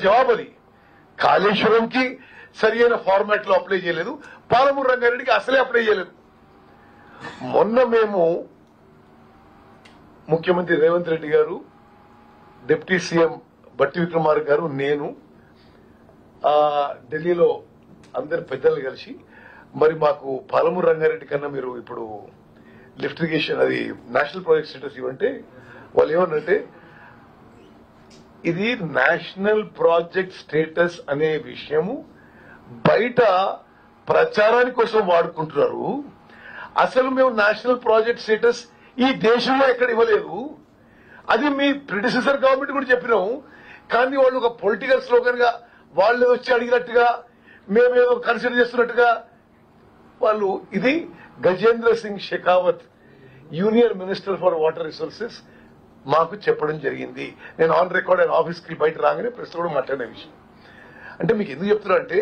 జవాబు అది. కాళేశ్వరంకి సరి అయిన ఫార్మాట్ లో అప్లై చేయలేదు, పాలమూరు రంగారెడ్డికి అసలే అప్లై చేయలేదు. మొన్న మేము ముఖ్యమంత్రి రేవంత్ రెడ్డి గారు, డిప్యూటీ సీఎం బట్టి విక్రమార్క గారు, నేను ఢిల్లీలో అందరి పెద్దలు కలిసి మరి మాకు పాలమూరు రంగారెడ్డి కన్నా మీరు ఇప్పుడు లిఫ్ట్ ఇరిగేషన్ అది నేషనల్ ప్రాజెక్ట్ స్టేటస్ ఇవ్వంటే వాళ్ళు ఏమన్నంటే ఇది నేషనల్ ప్రాజెక్ట్ స్టేటస్ అనే విషయము బయట ప్రచారాని కోసం వాడుకుంటున్నారు. అసలు మేము నేషనల్ ప్రాజెక్ట్ స్టేటస్ ఈ దేశంలో ఎక్కడ ఇవ్వలేదు. అది మీ ప్రిడిసెసర్ గవర్నమెంట్ కూడా చెప్పినాం. కానీ వాళ్ళు ఒక పొలిటికల్ స్లోగన్ గా వాళ్ళు వచ్చి అడిగినట్టుగా మేమేదో కన్సిడర్ చేస్తున్నట్టుగా వాళ్ళు ఇది Gajendra Singh Shekhawat union minister for water resources మాకు చెప్పడం జరిగింది. నేను ఆన్ రికార్డ్ ఆయన ఆఫీస్కి బయట రాగానే ప్రెస్ కూడా మాట్లాడిన విషయం. అంటే మీకు ఎందుకు చెప్తున్నా అంటే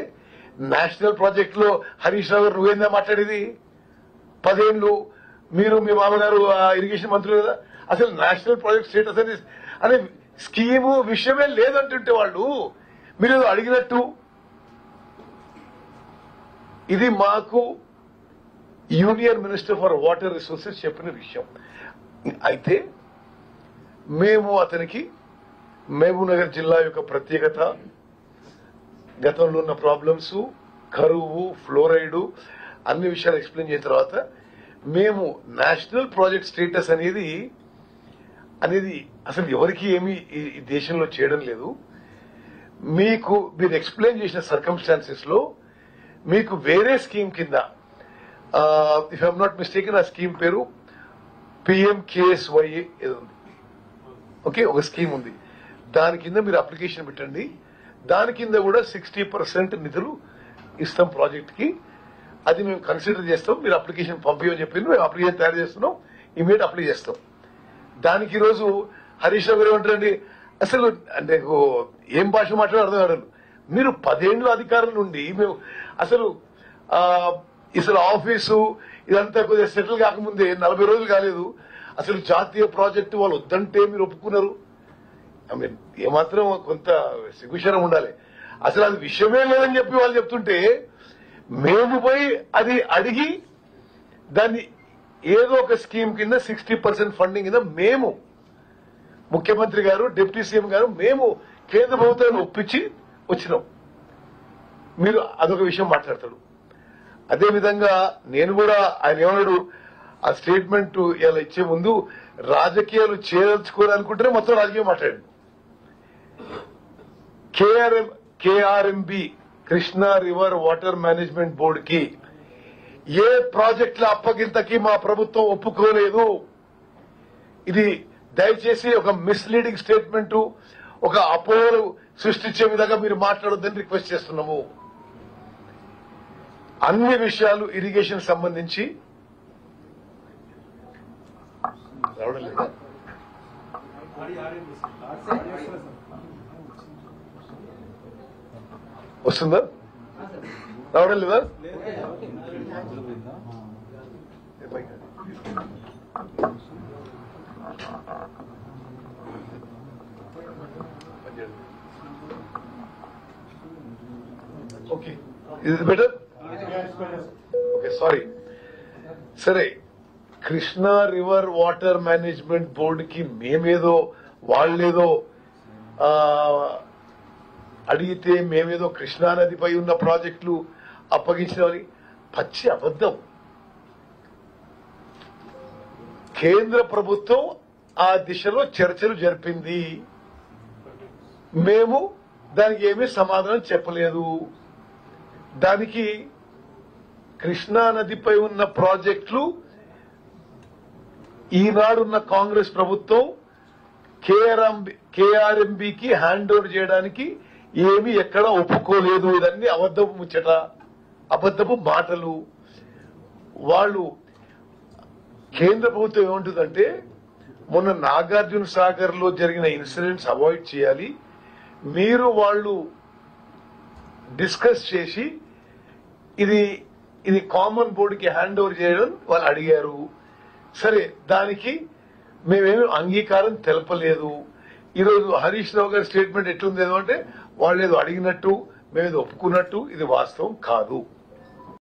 నేషనల్ ప్రాజెక్ట్ లో హరీష్ రావు గారు నువ్వేందా మాట్లాడేది? 10 ఏళ్లు మీరు మీ మామగారు ఇరిగేషన్ మంత్రులు కదా. అసలు నేషనల్ ప్రాజెక్ట్ స్టేటస్ అనే స్కీము విషయమే లేదంటుంటే వాళ్ళు మీరు అడిగినట్టు ఇది మాకు union minister for water resources చెప్పిన విషయం. అయితే మేము అతనికి మహబూబ్నగర్ జిల్లా యొక్క ప్రత్యేకత, గతంలో ఉన్న ప్రాబ్లమ్స్, కరువు, ఫ్లోరైడ్ అన్ని విషయాలు ఎక్స్ప్లెయిన్ చేసిన తర్వాత మేము నేషనల్ ప్రాజెక్ట్ స్టేటస్ అనేది అసలు ఎవరికి ఏమీ ఈ దేశంలో చేయడం లేదు. మీకు మీరు ఎక్స్ప్లెయిన్ చేసిన సర్కమ్స్టాన్సెస్ లో మీకు వేరే స్కీమ్ కింద, ఇఫ్ ఐఎమ్ నాట్ మిస్టేకెన్ ఆ స్కీమ్ పేరు PMKSY ఏదో ఉంది. ఓకే, ఒక స్కీమ్ ఉంది. దాని కింద మీరు అప్లికేషన్ పెట్టండి. దాని కింద కూడా 60% నిధులు ఇస్తాం ప్రాజెక్ట్ కి. అది మేము కన్సిడర్ చేస్తాం. మీరు అప్లికేషన్ పంపించని చెప్పింది. మేము అప్లికేషన్ తయారు చేస్తున్నాం, ఇమీడియట్ అప్లై చేస్తాం. దానికి ఈరోజు హరీష్ రావు గారు ఏమంటారండి, అసలు అంటే ఏం భాష మాట్లాడో అర్థం కాదు. మీరు 10 ఏళ్ల అధికారం నుండి మేము అసలు ఆఫీసు ఇదంతా కొద్దిగా సెటిల్ కాకముందే 40 రోజులు కాలేదు. అసలు జాతీయ ప్రాజెక్టు వాళ్ళు వద్దంటే మీరు ఒప్పుకున్నారు. ఏమాత్రం కొంత సిగ్గుశరం ఉండాలి. అసలు అది విషయమే లేదని చెప్పి వాళ్ళు చెప్తుంటే మేము పోయి అది అడిగి దాన్ని ఏదో ఒక స్కీమ్ కింద 60% ఫండింగ్ కింద మేము ముఖ్యమంత్రి గారు, డిప్యూటీ సీఎం గారు మేము కేంద్ర ప్రభుత్వాన్ని ఒప్పించి వచ్చినాం. మీరు అదొక విషయం మాట్లాడతాడు. అదేవిధంగా నేను కూడా ఆయన ఏమన్నాడు, ఆ స్టేట్మెంట్ ఇలా ఇచ్చే ముందు రాజకీయాలు చేర్చుకోవాలనుకుంటేనే మొత్తం రాజకీయం మాట్లాడాడు. KRMB Krishna river water management board కి ఏ ప్రాజెక్టుల అప్పగింతకి మా ప్రభుత్వం ఒప్పుకోలేదు. ఇది దయచేసి ఒక మిస్లీడింగ్ స్టేట్మెంట్, ఒక అపోహలు సృష్టించే విధంగా మీరు మాట్లాడొద్దని రిక్వెస్ట్ చేస్తున్నాము. అన్ని విషయాలు ఇరిగేషన్ సంబంధించి రావడం లేదా? వస్తుందా? రావడం లేదా? ఓకే, ఇది బెటర్. Okay, sorry. సరే, కృష్ణా రివర్ వాటర్ మేనేజ్మెంట్ బోర్డుకి మేమేదో వాళ్ళేదో అడిగితే మేమేదో కృష్ణానదిపై ఉన్న ప్రాజెక్టులు అప్పగించినవని పచ్చి అబద్దం. కేంద్ర ప్రభుత్వం ఆ దిశలో చర్చలు జరిపింది. మేము దానికి ఏమీ సమాధానం చెప్పలేదు. దానికి కృష్ణానదిపై ఉన్న ప్రాజెక్టులు ఈనాడున్న కాంగ్రెస్ ప్రభుత్వం KRMBకి హ్యాండ్ ఓవర్ చేయడానికి ఏమీ ఎక్కడా ఒప్పుకోలేదు. ఇదన్నీ అబద్దపు ముచ్చట, అబద్దపు మాటలు. వాళ్ళు కేంద్ర ప్రభుత్వం ఏమంటుందంటే మొన్న నాగార్జున సాగర్ లో జరిగిన ఇన్సిడెంట్స్ అవాయిడ్ చేయాలి, మీరు వాళ్ళు డిస్కస్ చేసి ఇది కామన్ బోర్డుకి హ్యాండ్ ఓవర్ చేయడం వాళ్ళు అడిగారు. సరే, దానికి మేమేమి అంగీకారం తెలపలేదు. ఈరోజు హరీష్ రావు గారి స్టేట్మెంట్ ఎట్లుంది అంటే వాళ్ళు ఏదో అడిగినట్టు మేము ఏదో ఒప్పుకున్నట్టు ఇది వాస్తవం కాదు.